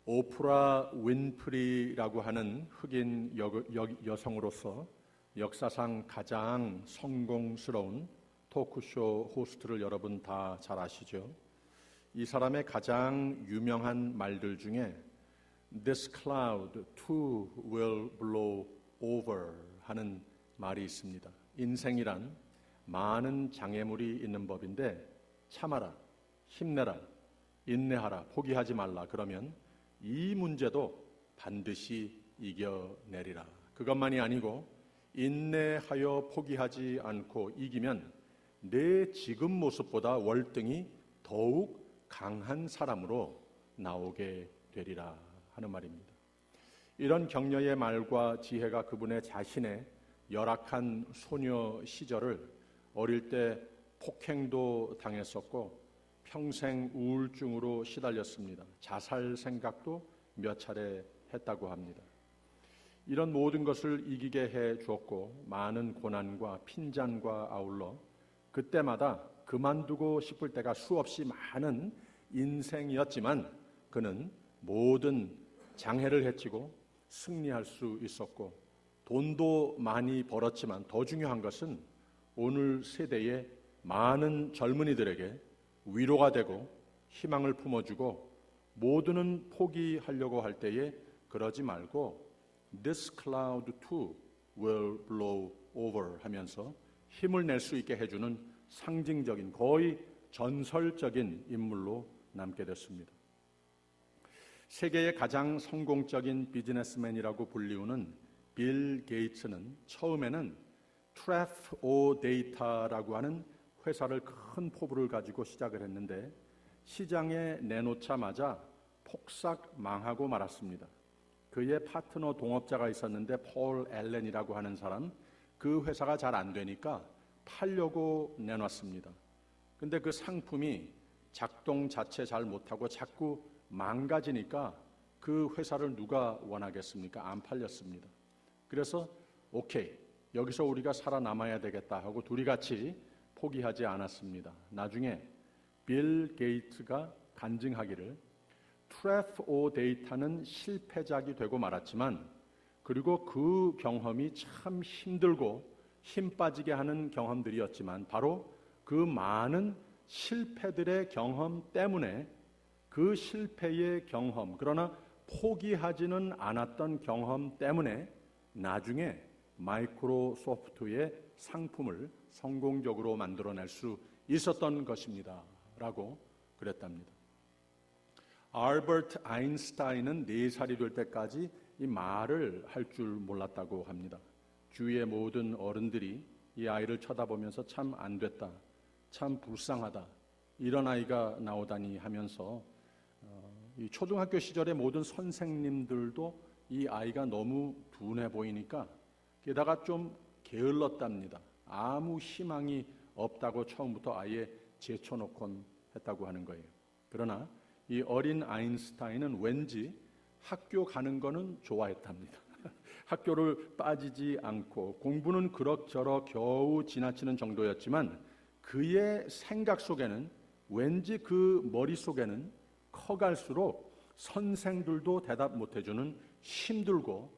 오프라 윈프리라고 하는 흑인 여성으로서 역사상 가장 성공스러운 토크쇼 호스트를 여러분 다 잘 아시죠? 이 사람의 가장 유명한 말들 중에 This cloud too will blow over 하는 말이 있습니다. 인생이란 많은 장애물이 있는 법인데 참아라, 힘내라, 인내하라, 포기하지 말라. 그러면 이 문제도 반드시 이겨내리라. 그것만이 아니고 인내하여 포기하지 않고 이기면 내 지금 모습보다 월등히 더욱 강한 사람으로 나오게 되리라 하는 말입니다. 이런 격려의 말과 지혜가 그분의 자신의 열악한 소녀 시절을 어릴 때 폭행도 당했었고 평생 우울증으로 시달렸습니다. 자살 생각도 몇 차례 했다고 합니다. 이런 모든 것을 이기게 해 주었고 많은 고난과 핀잔과 아울러 그때마다 그만두고 싶을 때가 수없이 많은 인생이었지만 그는 모든 장애를 헤치고 승리할 수 있었고 돈도 많이 벌었지만 더 중요한 것은 오늘 세대의 많은 젊은이들에게 위로가 되고 희망을 품어주고 모두는 포기하려고 할 때에 그러지 말고 This cloud too will blow over 하면서 힘을 낼 수 있게 해주는 상징적인 거의 전설적인 인물로 남게 됐습니다. 세계의 가장 성공적인 비즈니스맨이라고 불리우는 빌 게이츠는 처음에는 트래프 오 데이터라고 하는 회사를 큰 포부를 가지고 시작을 했는데 시장에 내놓자마자 폭삭 망하고 말았습니다. 그의 파트너 동업자가 있었는데 폴 앨런이라고 하는 사람, 그 회사가 잘 안 되니까 팔려고 내놨습니다. 근데 그 상품이 작동 자체 잘 못하고 자꾸 망가지니까 그 회사를 누가 원하겠습니까? 안 팔렸습니다. 그래서 오케이, 여기서 우리가 살아남아야 되겠다 하고 둘이 같이 포기하지 않았습니다. 나중에 빌 게이츠가 간증하기를 트래프 오 데이터는 실패작이 되고 말았지만 그리고 그 경험이 참 힘들고 힘 빠지게 하는 경험들이었지만 바로 그 많은 실패들의 경험 때문에 그 실패의 경험, 그러나 포기하지는 않았던 경험 때문에 나중에 마이크로소프트의 상품을 성공적으로 만들어낼 수 있었던 것입니다. 라고 그랬답니다. 알버트 아인슈타인은 4살이 될 때까지 이 말을 할 줄 몰랐다고 합니다. 주위의 모든 어른들이 이 아이를 쳐다보면서 참 안 됐다, 참 불쌍하다, 이런 아이가 나오다니 하면서 이 초등학교 시절의 모든 선생님들도 이 아이가 너무 둔해 보이니까 게다가 좀 게을렀답니다. 아무 희망이 없다고 처음부터 아예 제쳐놓곤 했다고 하는 거예요. 그러나 이 어린 아인슈타인은 왠지 학교 가는 거는 좋아했답니다. 학교를 빠지지 않고 공부는 그럭저럭 겨우 지나치는 정도였지만 그의 생각 속에는 왠지 그 머릿속에는 커갈수록 선생들도 대답 못해주는 힘들고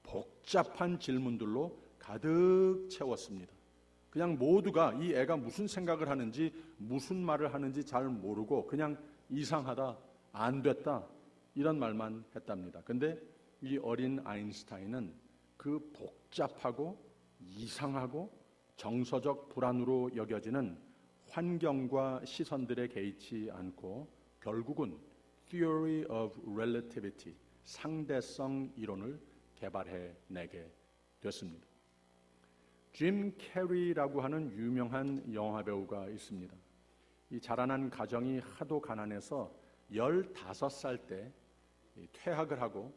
복잡한 질문들로 가득 채웠습니다. 그냥 모두가 이 애가 무슨 생각을 하는지 무슨 말을 하는지 잘 모르고 그냥 이상하다, 안 됐다, 이런 말만 했답니다. 근데 이 어린 아인슈타인은 그 복잡하고 이상하고 정서적 불안으로 여겨지는 환경과 시선들에 개의치 않고 결국은 Theory of Relativity, 상대성 이론을 개발해내게 됐습니다. 짐 캐리라고 하는 유명한 영화배우가 있습니다. 이 자라난 가정이 하도 가난해서 15살 때 퇴학을 하고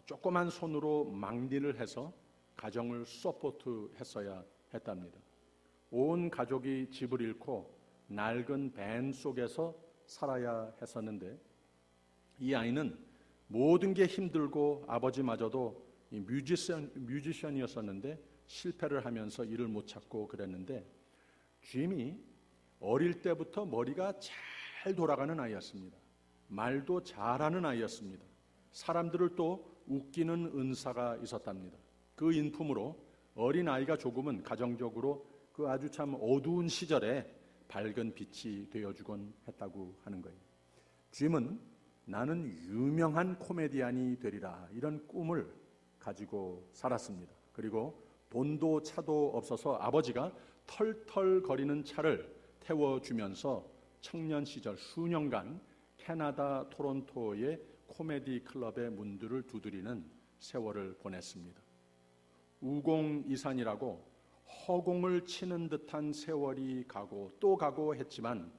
조그만 손으로 막일을 해서 가정을 서포트했어야 했답니다. 온 가족이 집을 잃고 낡은 밴 속에서 살아야 했었는데 이 아이는 모든 게 힘들고 아버지마저도 뮤지션이었었는데 실패를 하면서 일을 못 찾고 그랬는데 짐이 어릴 때부터 머리가 잘 돌아가는 아이였습니다. 말도 잘하는 아이였습니다. 사람들을 또 웃기는 은사가 있었답니다. 그 인품으로 어린아이가 조금은 가정적으로 그 아주 참 어두운 시절에 밝은 빛이 되어주곤 했다고 하는 거예요. 짐은 나는 유명한 코미디언이 되리라 이런 꿈을 가지고 살았습니다. 그리고 돈도 차도 없어서 아버지가 털털거리는 차를 태워주면서 청년 시절 수년간 캐나다 토론토의 코미디 클럽의 문들을 두드리는 세월을 보냈습니다. 우공이산이라고 허공을 치는 듯한 세월이 가고 또 가고 했지만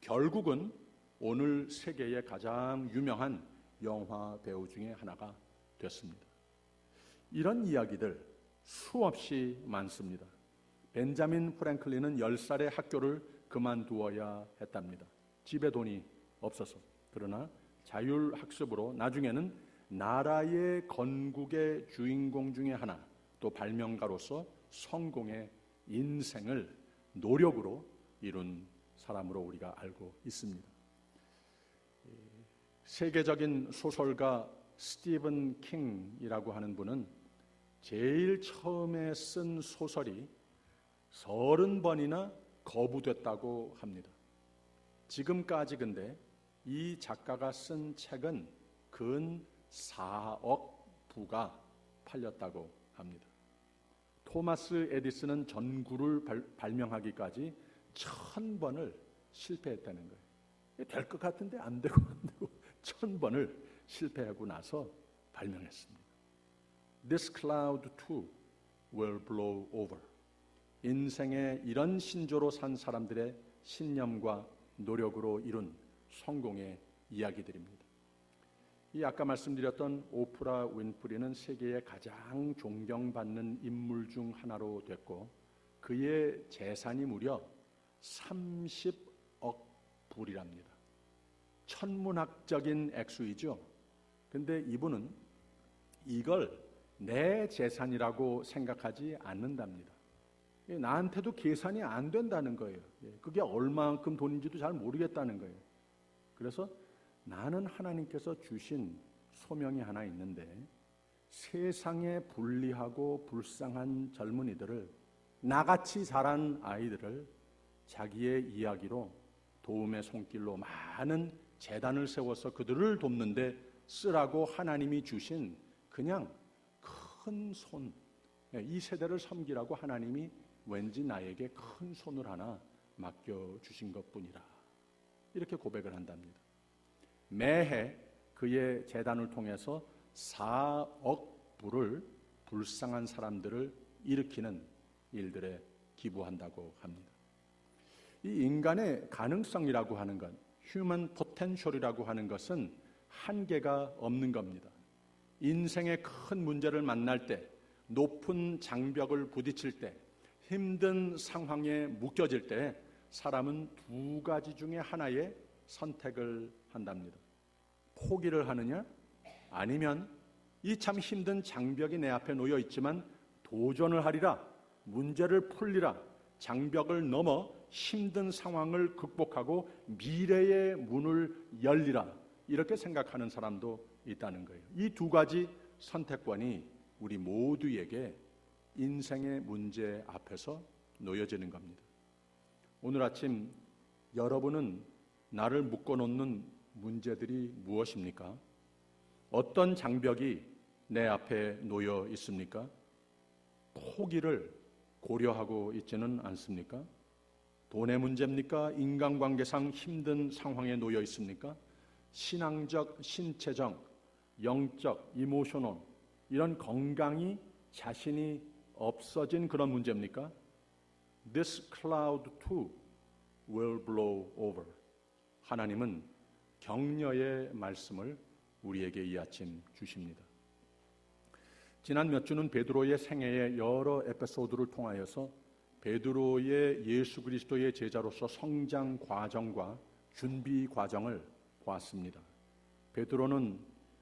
결국은 오늘 세계의 가장 유명한 영화 배우 중에 하나가 됐습니다. 이런 이야기들 수없이 많습니다. 벤자민 프랭클린은 10살에 학교를 그만두어야 했답니다. 집에 돈이 없어서. 그러나 자율학습으로 나중에는 나라의 건국의 주인공 중에 하나, 또 발명가로서 성공의 인생을 노력으로 이룬 사람으로 우리가 알고 있습니다. 세계적인 소설가 스티븐 킹이라고 하는 분은 제일 처음에 쓴 소설이 30번이나 거부됐다고 합니다. 지금까지 근데 이 작가가 쓴 책은 근 4억 부가 팔렸다고 합니다. 토마스 에디슨은 전구를 발명하기까지 1000번을 실패했다는 거예요. 될 것 같은데 안 되고 1000번을 실패하고 나서 발명했습니다. This cloud too will blow over. 인생에 이런 신조로 산 사람들의 신념과 노력으로 이룬 성공의 이야기들입니다. 이 아까 말씀드렸던 오프라 윈프리는 세계의 가장 존경받는 인물 중 하나로 됐고 그의 재산이 무려 30억 불이랍니다. 천문학적인 액수이죠. 근데 이분은 이걸 내 재산이라고 생각하지 않는답니다. 나한테도 계산이 안 된다는 거예요. 그게 얼마만큼 돈인지도 잘 모르겠다는 거예요. 그래서 나는 하나님께서 주신 소명이 하나 있는데 세상에 불리하고 불쌍한 젊은이들을 나같이 자란 아이들을 자기의 이야기로 도움의 손길로 많은 재단을 세워서 그들을 돕는데 쓰라고 하나님이 주신 그냥 큰 손, 이 세대를 섬기라고 하나님이 왠지 나에게 큰 손을 하나 맡겨주신 것뿐이라 이렇게 고백을 한답니다. 매해 그의 재단을 통해서 4억 불을 불쌍한 사람들을 일으키는 일들에 기부한다고 합니다. 이 인간의 가능성이라고 하는 것, 휴먼 포텐셜이라고 하는 것은 한계가 없는 겁니다. 인생의 큰 문제를 만날 때, 높은 장벽을 부딪힐 때, 힘든 상황에 묶여질 때 사람은 두 가지 중에 하나의 선택을 한답니다. 포기를 하느냐 아니면 이 참 힘든 장벽이 내 앞에 놓여 있지만 도전을 하리라, 문제를 풀리라, 장벽을 넘어 힘든 상황을 극복하고 미래의 문을 열리라 이렇게 생각하는 사람도 있다는 거예요. 이 두 가지 선택권이 우리 모두에게 인생의 문제 앞에서 놓여지는 겁니다. 오늘 아침 여러분은 나를 묶어놓는 문제들이 무엇입니까? 어떤 장벽이 내 앞에 놓여 있습니까? 포기를 고려하고 있지는 않습니까? 돈의 문제입니까? 인간관계상 힘든 상황에 놓여 있습니까? 신앙적, 신체적, 영적, 이모셔널 이런 건강이 자신이 없어진 그런 문제입니까? This cloud too will blow over. 하나님은 격려의 말씀을 우리에게 이 아침 주십니다. 지난 몇 주는 베드로의 생애의 여러 에피소드를 통하여서 베드로의 예수 그리스도의 제자로서 성장 과정과 준비 과정을 보았습니다. 베드로는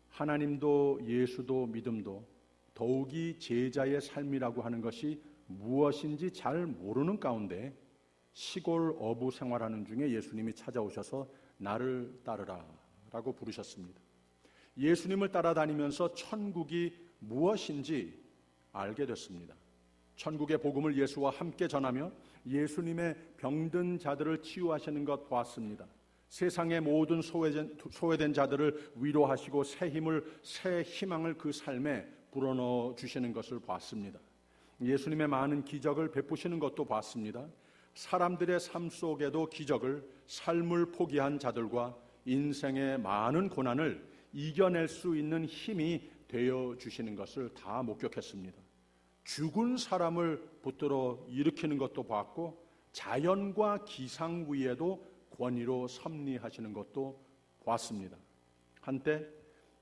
하나님도 예수도 믿음도 더욱이 제자의 삶이라고 하는 것이 무엇인지 잘 모르는 가운데 시골 어부 생활하는 중에 예수님이 찾아오셔서 나를 따르라 라고 부르셨습니다. 예수님을 따라다니면서 천국이 무엇인지 알게 됐습니다. 천국의 복음을 예수와 함께 전하며 예수님의 병든 자들을 치유하시는 것 보았습니다. 세상의 모든 소외된 자들을 위로하시고 새 힘을, 새 희망을 그 삶에 불어넣어 주시는 것을 보았습니다. 예수님의 많은 기적을 베푸시는 것도 보았습니다. 사람들의 삶 속에도 기적을, 삶을 포기한 자들과 인생의 많은 고난을 이겨낼 수 있는 힘이 되어 주시는 것을 다 목격했습니다. 죽은 사람을 붙들어 일으키는 것도 봤고, 자연과 기상 위에도 권위로 섭리하시는 것도 보았습니다. 한때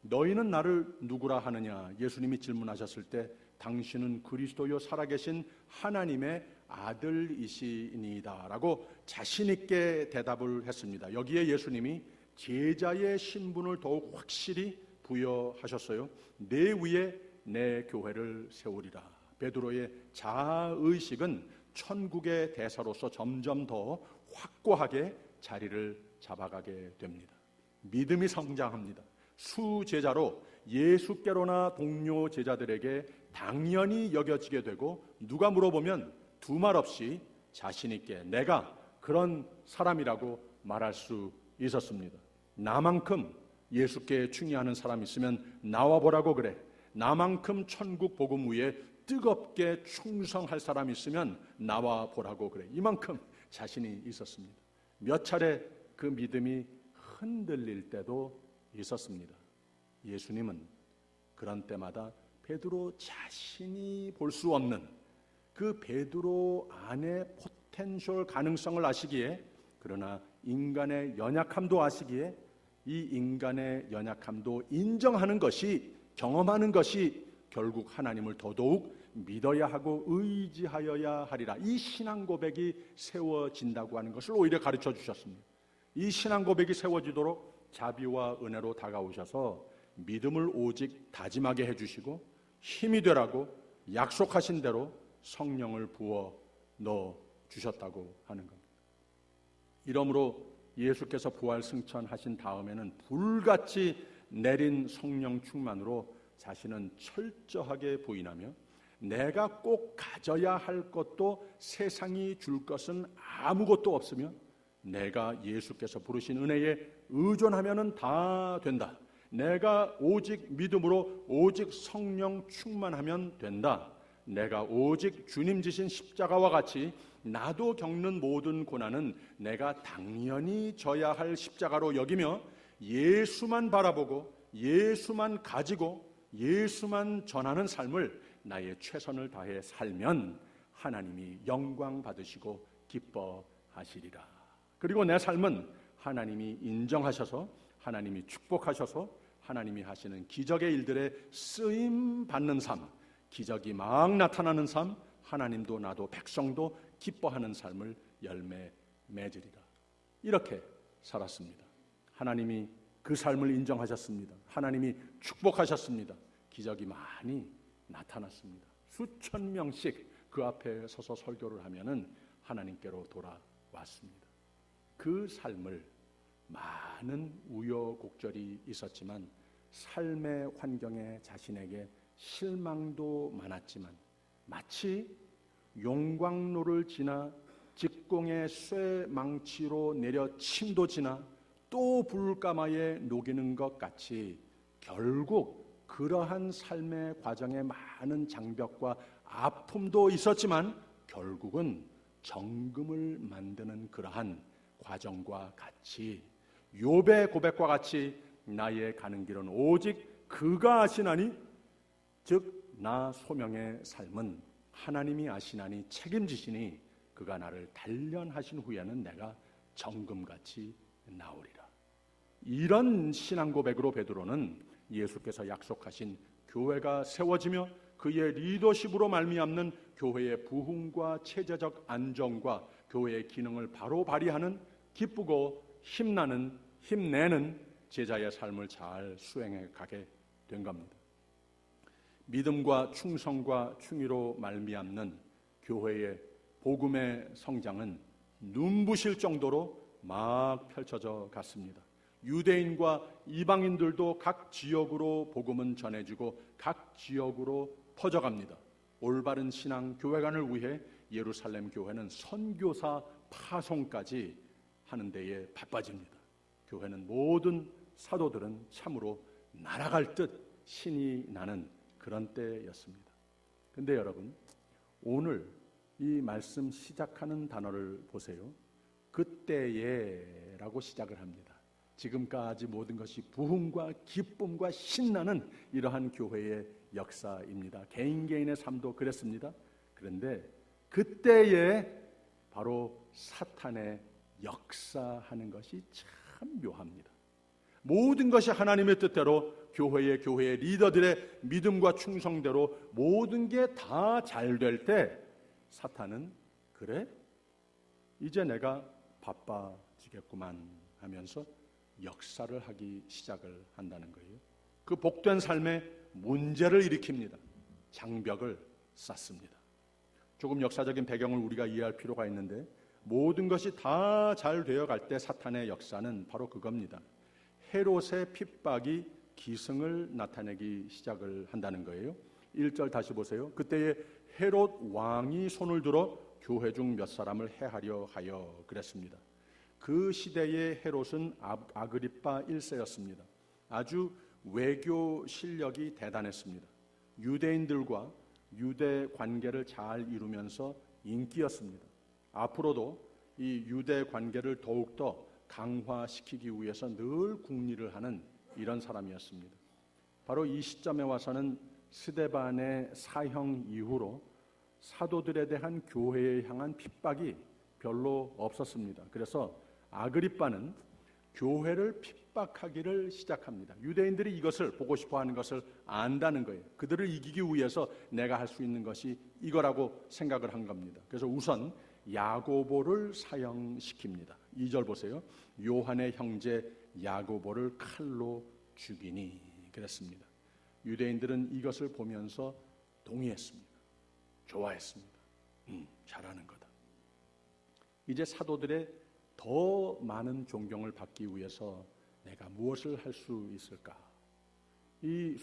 너희는 나를 누구라 하느냐 예수님이 질문하셨을 때 당신은 그리스도요 살아계신 하나님의 아들이시니이다 라고 자신 있게 대답을 했습니다. 여기에 예수님이 제자의 신분을 더욱 확실히 부여하셨어요. 내 위에 내 교회를 세우리라. 베드로의 자아의식은 천국의 대사로서 점점 더 확고하게 자리를 잡아가게 됩니다. 믿음이 성장합니다. 수제자로 예수께로나 동료 제자들에게 당연히 여겨지게 되고, 누가 물어보면 두 말 없이 자신 있게 내가 그런 사람이라고 말할 수 있었습니다. 나만큼 예수께 충의하는 사람 있으면 나와 보라고 그래. 나만큼 천국 복음 위에 뜨겁게 충성할 사람 있으면 나와 보라고 그래. 이만큼 자신이 있었습니다. 몇 차례 그 믿음이 흔들릴 때도 있었습니다. 예수님은 그런 때마다 베드로 자신이 볼 수 없는 그 베드로 안의 포텐셜 가능성을 아시기에, 그러나 인간의 연약함도 아시기에 이 인간의 연약함도 인정하는 것이, 경험하는 것이 결국 하나님을 더더욱 믿어야 하고 의지하여야 하리라. 이 신앙 고백이 세워진다고 하는 것을 오히려 가르쳐 주셨습니다. 이 신앙 고백이 세워지도록 자비와 은혜로 다가오셔서 믿음을 오직 다짐하게 해주시고 힘이 되라고 약속하신 대로 성령을 부어 넣어 주셨다고 하는 겁니다. 이러므로 예수께서 부활 승천하신 다음에는 불같이 내린 성령 충만으로 자신은 철저하게 부인하며 내가 꼭 가져야 할 것도 세상이 줄 것은 아무것도 없으며 내가 예수께서 부르신 은혜에 의존하면 다 된다. 내가 오직 믿음으로 오직 성령 충만하면 된다. 내가 오직 주님 지신 십자가와 같이 나도 겪는 모든 고난은 내가 당연히 져야 할 십자가로 여기며 예수만 바라보고 예수만 가지고 예수만 전하는 삶을 나의 최선을 다해 살면 하나님이 영광 받으시고 기뻐하시리라. 그리고 내 삶은 하나님이 인정하셔서 하나님이 축복하셔서 하나님이 하시는 기적의 일들에 쓰임 받는 삶, 기적이 막 나타나는 삶, 하나님도 나도 백성도 기뻐하는 삶을 열매 맺으리라. 이렇게 살았습니다. 하나님이 그 삶을 인정하셨습니다. 하나님이 축복하셨습니다. 기적이 많이 나타났습니다. 수천 명씩 그 앞에 서서 설교를 하면은 하나님께로 돌아왔습니다. 그 삶을 많은 우여곡절이 있었지만 삶의 환경에 자신에게 실망도 많았지만 마치 용광로를 지나 직공의 쇠망치로 내려 침도 지나 또 불가마에 녹이는 것 같이 결국 그러한 삶의 과정에 많은 장벽과 아픔도 있었지만 결국은 정금을 만드는 그러한 과정과 같이 욥의 고백과 같이 나의 가는 길은 오직 그가 아시나니 즉 나 소명의 삶은 하나님이 아시나니 책임지시니 그가 나를 단련하신 후에는 내가 정금같이 나오리라. 이런 신앙 고백으로 베드로는 예수께서 약속하신 교회가 세워지며 그의 리더십으로 말미암는 교회의 부흥과 체제적 안정과 교회의 기능을 바로 발휘하는 기쁘고 힘내는 제자의 삶을 잘 수행해 가게 된 겁니다. 믿음과 충성과 충의로 말미암는 교회의 복음의 성장은 눈부실 정도로 막 펼쳐져 갔습니다. 유대인과 이방인들도 각 지역으로 복음은 전해지고 각 지역으로 퍼져갑니다. 올바른 신앙 교회관을 위해 예루살렘 교회는 선교사 파송까지 하는 데에 바빠집니다. 교회는 모든 사도들은 참으로 날아갈 듯 신이 나는 그런 때였습니다. 근데 여러분, 오늘 이 말씀 시작하는 단어를 보세요. 그때에 라고 시작을 합니다. 지금까지 모든 것이 부흥과 기쁨과 신나는 이러한 교회의 역사입니다. 개인의 삶도 그랬습니다. 그런데 그때에 바로 사탄의 역사하는 것이 참 묘합니다. 모든 것이 하나님의 뜻대로 교회의 리더들의 믿음과 충성대로 모든 게 다 잘 될 때 사탄은 그래? 이제 내가 바빠지겠구만 하면서 역사를 하기 시작을 한다는 거예요. 그 복된 삶에 문제를 일으킵니다. 장벽을 쌓습니다. 조금 역사적인 배경을 우리가 이해할 필요가 있는데 모든 것이 다 잘 되어갈 때 사탄의 역사는 바로 그겁니다. 헤롯의 핍박이 기승을 나타내기 시작을 한다는 거예요. 1절 다시 보세요. 그때에 헤롯 왕이 손을 들어 교회 중 몇 사람을 해하려 하여 그랬습니다. 그 시대의 헤롯은 아그리빠 1세였습니다. 아주 외교 실력이 대단했습니다. 유대인들과 유대 관계를 잘 이루면서 인기였습니다. 앞으로도 이 유대 관계를 더욱더 강화시키기 위해서 늘 궁리를 하는 이런 사람이었습니다. 바로 이 시점에 와서는 스데반의 사형 이후로 사도들에 대한 교회에 향한 핍박이 별로 없었습니다. 그래서 아그리빠는 교회를 핍박하기를 시작합니다. 유대인들이 이것을 보고 싶어하는 것을 안다는 거예요. 그들을 이기기 위해서 내가 할 수 있는 것이 이거라고 생각을 한 겁니다. 그래서 우선 야고보를 사형시킵니다. 2절 보세요. 요한의 형제 야고보를 칼로 죽이니 그랬습니다. 유대인들은 이것을 보면서 동의했습니다. 좋아했습니다. 잘하는 거다. 이제 사도들의 더 많은 존경을 받기 위해서 내가 무엇을 할 수 있을까? 이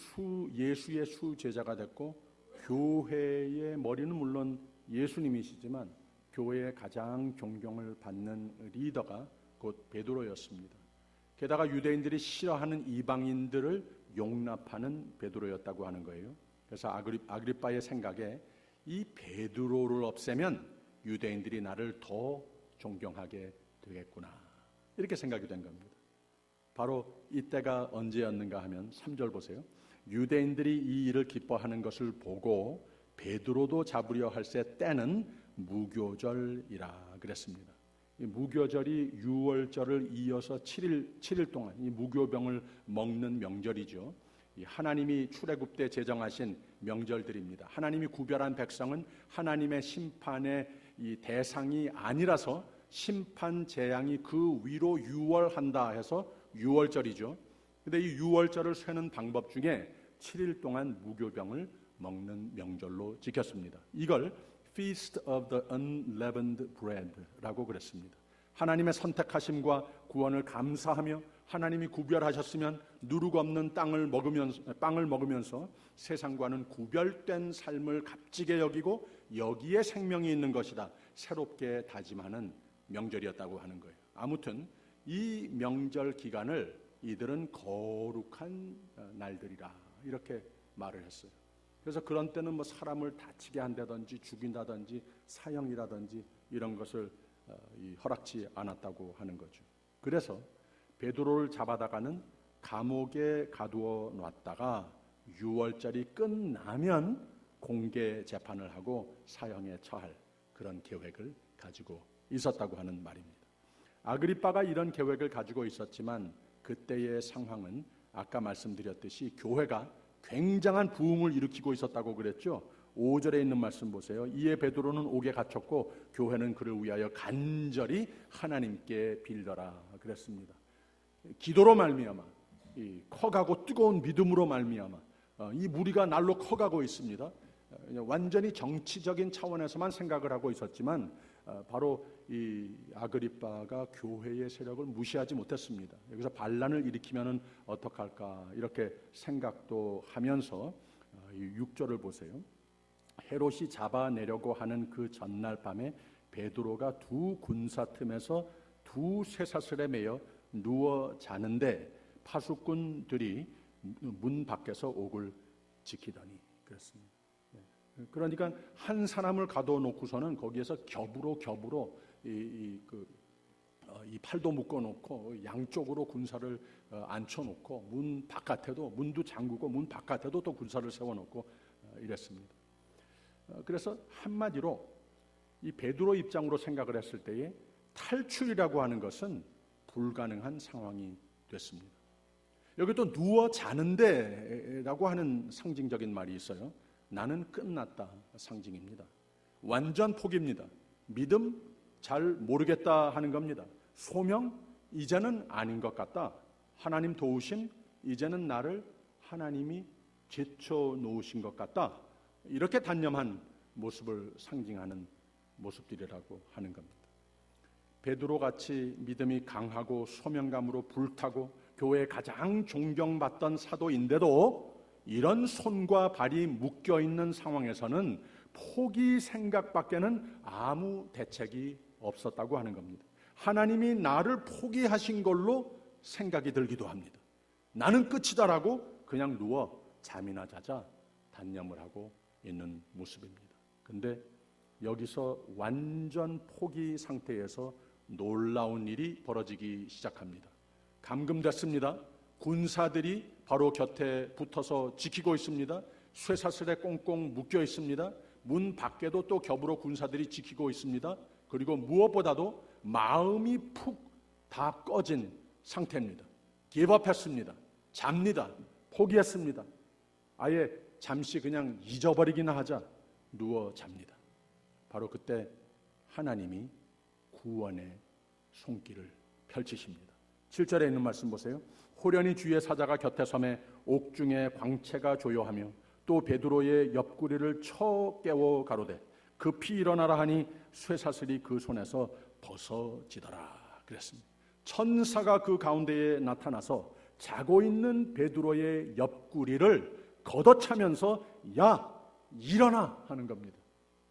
예수의 수제자가 됐고 교회의 머리는 물론 예수님이시지만 교회의 가장 존경을 받는 리더가 곧 베드로였습니다. 게다가 유대인들이 싫어하는 이방인들을 용납하는 베드로였다고 하는 거예요. 그래서 아그리빠의 생각에 이 베드로를 없애면 유대인들이 나를 더 존경하게 되겠구나, 이렇게 생각이 된 겁니다. 바로 이때가 언제였는가 하면 3절 보세요. 유대인들이 이 일을 기뻐하는 것을 보고 베드로도 잡으려 할새 때는 무교절이라 그랬습니다. 이 무교절이 유월절을 이어서 7일 동안 이 무교병을 먹는 명절이죠. 이 하나님이 출애굽 때 제정하신 명절들입니다. 하나님이 구별한 백성은 하나님의 심판의 이 대상이 아니라서 심판 재앙이 그 위로 유월한다 해서 유월절이죠. 근데 이 유월절을 쇠는 방법 중에 7일 동안 무교병을 먹는 명절로 지켰습니다. 이걸 Feast of the Unleavened Bread라고 그랬습니다. 하나님의 선택하심과 구원을 감사하며 하나님이 구별하셨으면 누룩 없는 빵을 먹으면서 세상과는 구별된 삶을 값지게 여기고 여기에 생명이 있는 것이다 새롭게 다짐하는 명절이었다고 하는 거예요. 아무튼 이 명절 기간을 이들은 거룩한 날들이라 이렇게 말을 했어요. 그래서 그런 때는 뭐 사람을 다치게 한다든지 죽인다든지 사형이라든지 이런 것을 허락치 않았다고 하는 거죠. 그래서 베드로를 잡아다가는 감옥에 가두어 놨다가 6월절이 끝나면 공개 재판을 하고 사형에 처할 그런 계획을 가지고 있었다고 하는 말입니다. 아그리빠가 이런 계획을 가지고 있었지만 그때의 상황은 아까 말씀드렸듯이 교회가 굉장한 부흥을 일으키고 있었다고 그랬죠. 5절에 있는 말씀 보세요. 이에 베드로는 옥에 갇혔고 교회는 그를 위하여 간절히 하나님께 빌더라 그랬습니다. 기도로 말미암아 이 커가고 뜨거운 믿음으로 말미암아 이 무리가 날로 커가고 있습니다. 완전히 정치적인 차원에서만 생각을 하고 있었지만 바로 이 아그리빠가 교회의 세력을 무시하지 못했습니다. 여기서 반란을 일으키면은 어떡할까 이렇게 생각도 하면서 이 6절을 보세요. 헤롯이 잡아내려고 하는 그 전날 밤에 베드로가 두 군사 틈에서 두 쇠사슬에 매여 누워 자는데 파수꾼들이 문 밖에서 옥을 지키더니 그랬습니다. 그러니까 한 사람을 가둬놓고서는 거기에서 겹으로 이 팔도 묶어놓고 양쪽으로 군사를 앉혀놓고 문 바깥에도 문도 잠그고 문 바깥에도 또 군사를 세워놓고 이랬습니다. 그래서 한마디로 이 베드로 입장으로 생각을 했을 때에 탈출이라고 하는 것은 불가능한 상황이 됐습니다. 여기 또 누워 자는데라고 하는 상징적인 말이 있어요. 나는 끝났다 상징입니다. 완전 포기입니다. 믿음 잘 모르겠다 하는 겁니다. 소명 이제는 아닌 것 같다. 하나님 도우심 이제는 나를 하나님이 제쳐놓으신 것 같다. 이렇게 단념한 모습을 상징하는 모습들이라고 하는 겁니다. 베드로같이 믿음이 강하고 소명감으로 불타고 교회에 가장 존경받던 사도인데도 이런 손과 발이 묶여있는 상황에서는 포기 생각밖에는 아무 대책이 없었다고 하는 겁니다. 하나님이 나를 포기하신 걸로 생각이 들기도 합니다. 나는 끝이다라고 그냥 누워 잠이나 자자 단념을 하고 있는 모습입니다. 근데 여기서 완전 포기 상태에서 놀라운 일이 벌어지기 시작합니다. 감금됐습니다. 군사들이 바로 곁에 붙어서 지키고 있습니다. 쇠사슬에 꽁꽁 묶여 있습니다. 문 밖에도 또 겹으로 군사들이 지키고 있습니다. 그리고 무엇보다도 마음이 푹 다 꺼진 상태입니다. 기업했습니다. 잡니다. 포기했습니다. 아예 잠시 그냥 잊어버리기나 하자 누워 잡니다. 바로 그때 하나님이 구원의 손길을 펼치십니다. 7절에 있는 말씀 보세요. 호련히 주의 사자가 곁에 섬에 옥중에 광채가 조요하며 또 베드로의 옆구리를 쳐 깨워 가로되 급히 일어나라 하니 쇠사슬이 그 손에서 벗어지더라 그랬습니다. 천사가 그 가운데에 나타나서 자고 있는 베드로의 옆구리를 걷어차면서 야 일어나 하는 겁니다.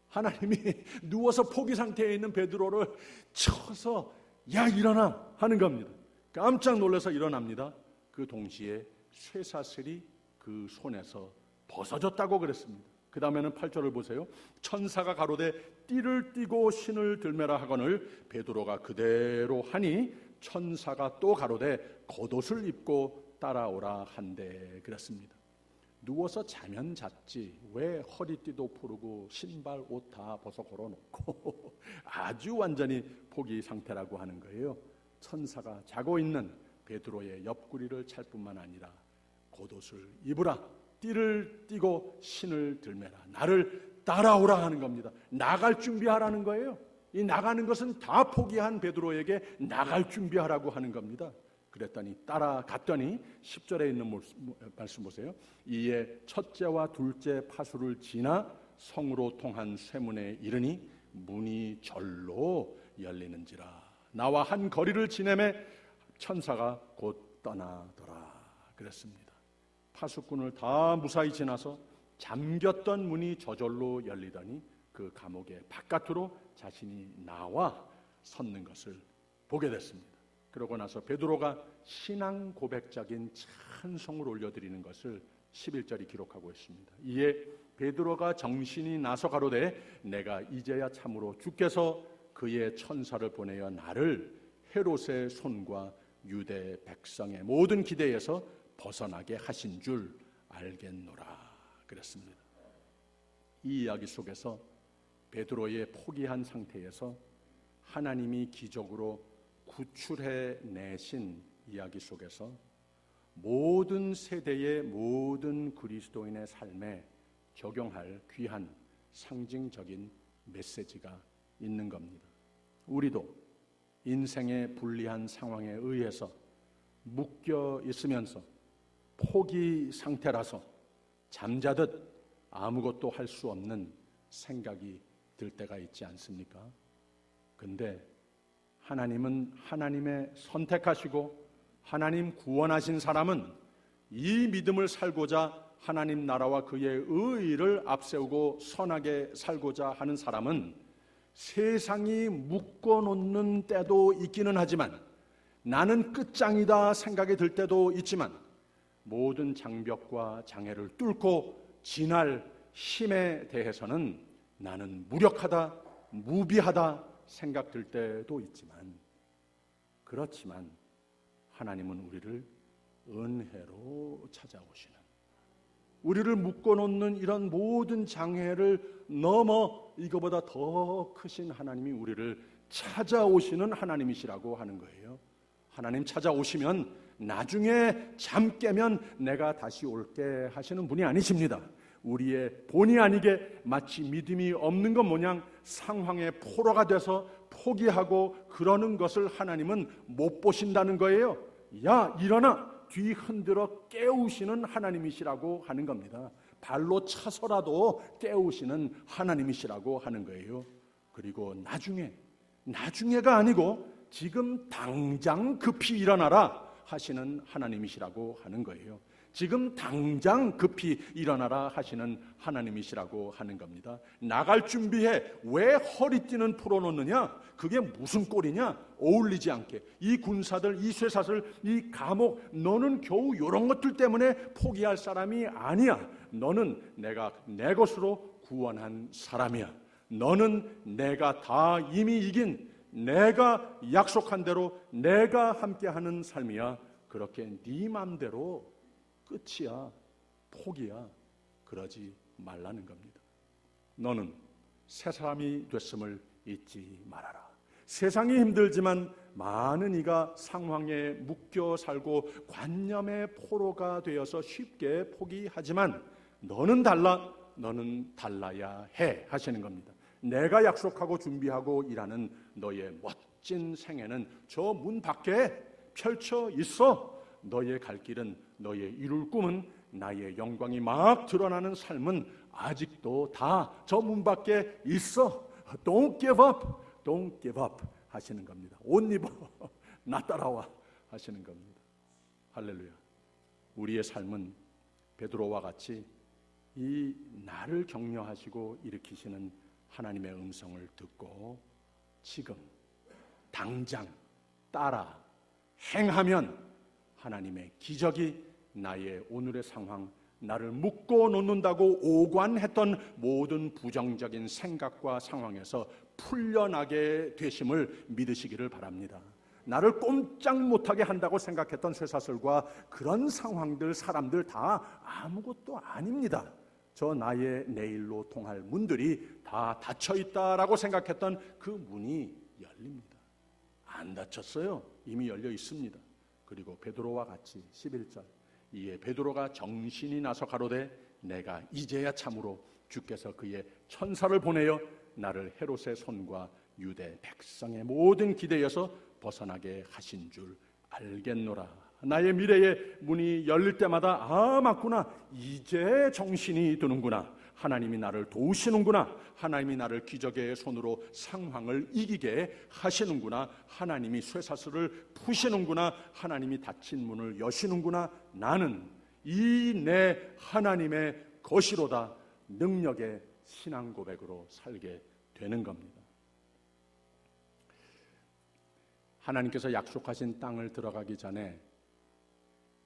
하나님이 누워서 포기 상태에 있는 베드로를 쳐서 야 일어나 하는 겁니다. 깜짝 놀라서 일어납니다. 그 동시에 쇠사슬이 그 손에서 벗어졌다고 그랬습니다. 그 다음에는 8절을 보세요. 천사가 가로되 띠를 띠고 신을 들매라 하거늘 베드로가 그대로 하니 천사가 또 가로되 겉옷을 입고 따라오라 한대 그랬습니다. 누워서 자면 잤지 왜 허리띠도 풀고 신발 옷 다 벗어 걸어놓고 아주 완전히 포기 상태라고 하는 거예요. 천사가 자고 있는 베드로의 옆구리를 찰 뿐만 아니라 겉옷을 입으라 띠를 띠고 신을 들매라 나를 따라오라 하는 겁니다. 나갈 준비하라는 거예요. 이 나가는 것은 다 포기한 베드로에게 나갈 준비하라고 하는 겁니다. 그랬더니 따라갔더니 10절에 있는 말씀 보세요. 이에 첫째와 둘째 파수를 지나 성으로 통한 쇠문에 이르니 문이 절로 열리는지라 나와 한 거리를 지내매 천사가 곧 떠나더라 그랬습니다. 파수꾼을 다 무사히 지나서 잠겼던 문이 저절로 열리더니 그 감옥의 바깥으로 자신이 나와 섰는 것을 보게 됐습니다. 그러고 나서 베드로가 신앙 고백적인 찬송을 올려드리는 것을 11절이 기록하고 있습니다. 이에 베드로가 정신이 나서 가로되 내가 이제야 참으로 주께서 그의 천사를 보내어 나를 헤롯의 손과 유대 백성의 모든 기대에서 벗어나게 하신 줄 알겠노라 그랬습니다. 이 이야기 속에서 베드로의 포기한 상태에서 하나님이 기적으로 구출해 내신 이야기 속에서 모든 세대의 모든 그리스도인의 삶에 적용할 귀한 상징적인 메시지가 있는 겁니다. 우리도 인생의 불리한 상황에 의해서 묶여 있으면서 포기 상태라서 잠자듯 아무것도 할 수 없는 생각이 들 때가 있지 않습니까? 근데 하나님은 하나님의 선택하시고 하나님 구원하신 사람은 이 믿음을 살고자 하나님 나라와 그의 의의를 앞세우고 선하게 살고자 하는 사람은 세상이 묶어놓는 때도 있기는 하지만, 나는 끝장이다 생각이 들 때도 있지만, 모든 장벽과 장애를 뚫고 지날 힘에 대해서는 나는 무력하다, 무비하다 생각될 때도 있지만, 그렇지만 하나님은 우리를 은혜로 찾아오시는, 우리를 묶어놓는 이런 모든 장애를 넘어 이거보다 더 크신 하나님이 우리를 찾아오시는 하나님이시라고 하는 거예요. 하나님 찾아오시면 나중에 잠 깨면 내가 다시 올게 하시는 분이 아니십니다. 우리의 본의 아니게 마치 믿음이 없는 것 모양 상황의 포로가 돼서 포기하고 그러는 것을 하나님은 못 보신다는 거예요. 야, 일어나! 뒤 흔들어 깨우시는 하나님이시라고 하는 겁니다. 발로 차서라도 깨우시는 하나님이시라고 하는 거예요. 그리고 나중에가 아니고 지금 당장 급히 일어나라 하시는 하나님이시라고 하는 거예요. 지금 당장 급히 일어나라 하시는 하나님이시라고 하는 겁니다. 나갈 준비해. 왜 허리띠는 풀어놓느냐? 그게 무슨 꼴이냐? 어울리지 않게. 이 군사들, 이 쇠사슬, 이 감옥, 너는 겨우 이런 것들 때문에 포기할 사람이 아니야. 너는 내가 내 것으로 구원한 사람이야. 너는 내가 다 이미 이긴, 내가 약속한 대로 내가 함께하는 삶이야. 그렇게 네 맘대로 끝이야, 포기야, 그러지 말라는 겁니다. 너는 새 사람이 됐음을 잊지 말아라. 세상이 힘들지만 많은 이가 상황에 묶여 살고 관념의 포로가 되어서 쉽게 포기하지만 너는 달라, 너는 달라야 해 하시는 겁니다. 내가 약속하고 준비하고 일하는 너의 멋진 생애는 저 문 밖에 펼쳐 있어. 너의 갈 길은, 너의 이룰 꿈은, 나의 영광이 막 드러나는 삶은 아직도 다 저 문 밖에 있어. Don't give up, don't give up 하시는 겁니다. 옷 입어, 나 따라와 하시는 겁니다. 할렐루야. 우리의 삶은 베드로와 같이 이 나를 격려하시고 일으키시는 하나님의 음성을 듣고 지금 당장 따라 행하면 하나님의 기적이 나의 오늘의 상황, 나를 묶어 놓는다고 오관했던 모든 부정적인 생각과 상황에서 풀려나게 되심을 믿으시기를 바랍니다. 나를 꼼짝 못하게 한다고 생각했던 쇠사슬과 그런 상황들, 사람들 다 아무것도 아닙니다. 저 나의 내일로 통할 문들이 다 닫혀있다라고 생각했던 그 문이 열립니다. 안 닫혔어요. 이미 열려 있습니다. 그리고 베드로와 같이 11절, 이에 베드로가 정신이 나서 가로되 내가 이제야 참으로 주께서 그의 천사를 보내어 나를 헤롯의 손과 유대 백성의 모든 기대에서 벗어나게 하신 줄 알겠노라. 나의 미래의 문이 열릴 때마다 아, 맞구나, 이제 정신이 드는구나. 하나님이 나를 도우시는구나. 하나님이 나를 기적의 손으로 상황을 이기게 하시는구나. 하나님이 쇠사슬을 푸시는구나. 하나님이 닫힌 문을 여시는구나. 나는 이 내 하나님의 것이로다. 능력의 신앙 고백으로 살게 되는 겁니다. 하나님께서 약속하신 땅을 들어가기 전에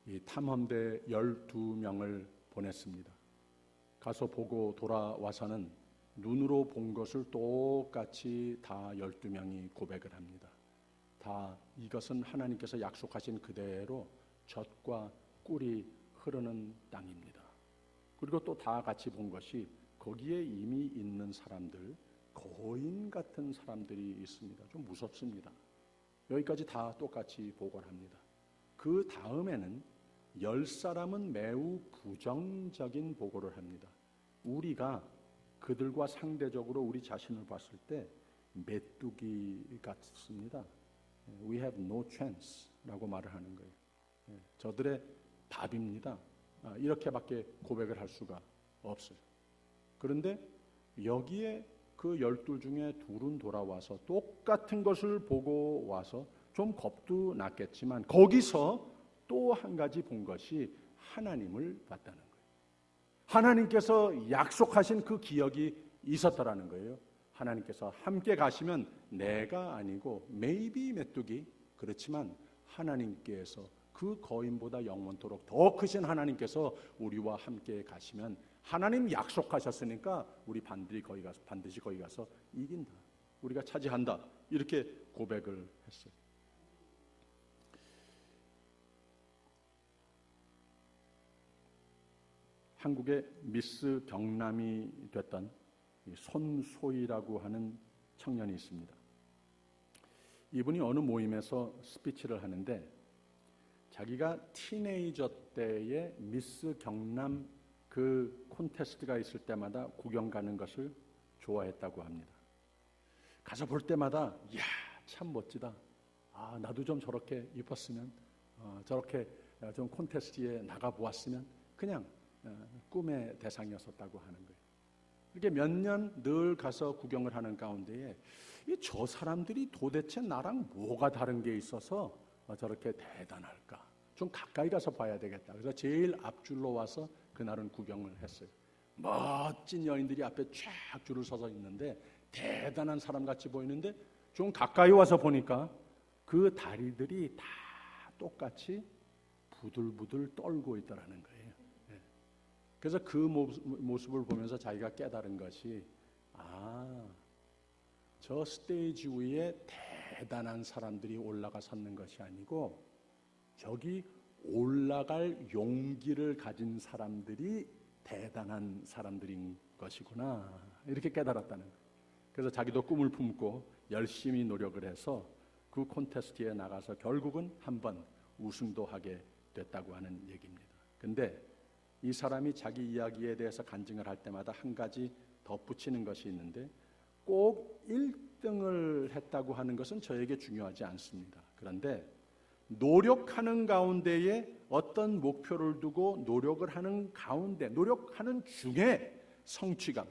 이 탐험대 12명을 보냈습니다. 가서 보고 돌아와서는 눈으로 본 것을 똑같이 다 12명이 고백을 합니다. 다 이것은 하나님께서 약속하신 그대로 젖과 꿀이 흐르는 땅입니다. 그리고 또 다 같이 본 것이 거기에 이미 있는 사람들, 거인 같은 사람들이 있습니다. 좀 무섭습니다. 여기까지 다 똑같이 보고를 합니다. 그 다음에는 10사람은 매우 부정적인 보고를 합니다. 우리가 그들과 상대적으로 우리 자신을 봤을 때 메뚜기 같습니다. We have no chance 라고 말을 하는 거예요. 저들의 답입니다. 이렇게밖에 고백을 할 수가 없어요. 그런데 여기에 그 그 12 중에 2은 돌아와서 똑같은 것을 보고 와서 좀 겁도 났겠지만 거기서 또 한 가지 본 것이 하나님을 봤다는 거예요. 하나님께서 약속하신 그 기억이 있었더라는 거예요. 하나님께서 함께 가시면 내가 아니고 maybe 메뚜기, 그렇지만 하나님께서 그 거인보다 영원토록 더 크신 하나님께서 우리와 함께 가시면 하나님 약속하셨으니까 우리 반드시 거기 가서 이긴다. 우리가 차지한다. 이렇게 고백을 했어요. 한국의 미스 경남이 됐던 손소희라고 하는 청년이 있습니다. 이분이 어느 모임에서 스피치를 하는데 자기가 티네이저 때에 미스 경남 그 콘테스트가 있을 때마다 구경 가는 것을 좋아했다고 합니다. 가서 볼 때마다 이야 참 멋지다. 아 나도 좀 저렇게 입었으면 저렇게 좀 콘테스트에 나가 보았으면 그냥 꿈의 대상이었었다고 하는 거예요. 이렇게 몇 년 늘 가서 구경을 하는 가운데에 저 사람들이 도대체 나랑 뭐가 다른 게 있어서 저렇게 대단할까? 좀 가까이 가서 봐야 되겠다. 그래서 제일 앞줄로 와서 그날은 구경을 했어요. 멋진 여인들이 앞에 쫙 줄을 서서 있는데 대단한 사람같이 보이는데 좀 가까이 와서 보니까 그 다리들이 다 똑같이 부들부들 떨고 있더라는 거예요. 그래서 그 모습을 보면서 자기가 깨달은 것이 저 스테이지 위에 대단한 사람들이 올라가 섰는 것이 아니고 저기 올라갈 용기를 가진 사람들이 대단한 사람들인 것이구나 이렇게 깨달았다는 거예요. 그래서 자기도 꿈을 품고 열심히 노력을 해서 그 콘테스트에 나가서 결국은 한번 우승도 하게 됐다고 하는 얘기입니다. 근데 이 사람이 자기 이야기에 대해서 간증을 할 때마다 한 가지 덧붙이는 것이 있는데 꼭 1등을 했다고 하는 것은 저에게 중요하지 않습니다. 그런데 노력하는 가운데에 어떤 목표를 두고 노력을 하는 가운데 노력하는 중에 성취감,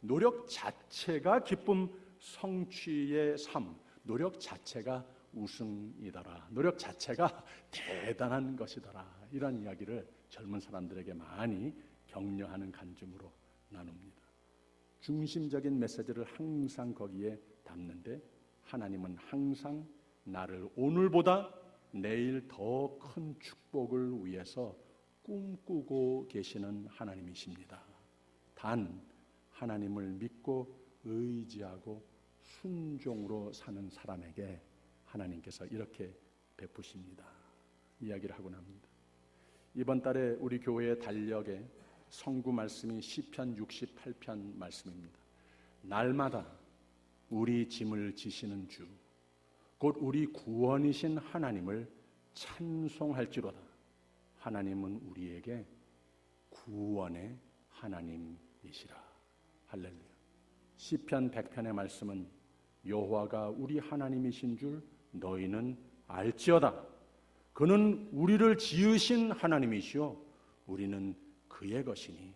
노력 자체가 기쁨, 성취의 삶, 노력 자체가 우승이더라. 노력 자체가 대단한 것이더라. 이런 이야기를 젊은 사람들에게 많이 격려하는 간증으로 나눕니다. 중심적인 메시지를 항상 거기에 담는데 하나님은 항상 나를 오늘보다 내일 더 큰 축복을 위해서 꿈꾸고 계시는 하나님이십니다. 단 하나님을 믿고 의지하고 순종으로 사는 사람에게 하나님께서 이렇게 베푸십니다. 이야기를 하고 납니다. 이번 달에 우리 교회의 달력에 성구 말씀이 시편 68편 말씀입니다. 날마다 우리 짐을 지시는 주, 곧 우리 구원이신 하나님을 찬송할지로다. 하나님은 우리에게 구원의 하나님이시라. 할렐루야. 시편 100편의 말씀은 여호와가 우리 하나님이신 줄 너희는 알지어다. 그는 우리를 지으신 하나님이시오. 우리는 그의 것이니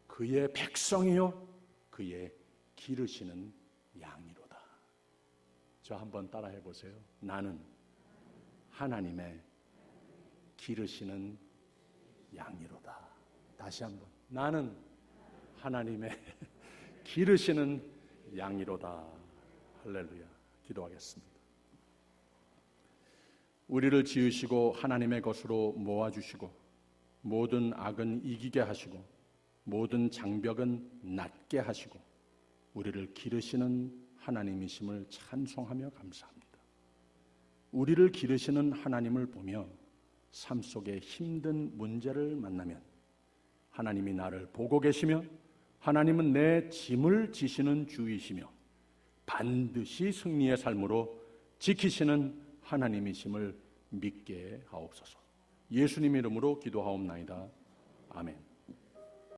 그의 백성이요 그의 기르시는 양이로다. 저 한번 따라해 보세요. 나는 하나님의 기르시는 양이로다. 다시 한번. 나는 하나님의 기르시는 양이로다. 할렐루야. 기도하겠습니다. 우리를 지으시고 하나님의 것으로 모아주시고 모든 악은 이기게 하시고 모든 장벽은 낮게 하시고 우리를 기르시는 하나님이심을 찬송하며 감사합니다. 우리를 기르시는 하나님을 보며 삶 속에 힘든 문제를 만나면 하나님이 나를 보고 계시며 하나님은 내 짐을 지시는 주이시며 반드시 승리의 삶으로 지키시는 하나님이심을 믿게 하옵소서. 예수님 이름으로 기도하옵나이다. 아멘.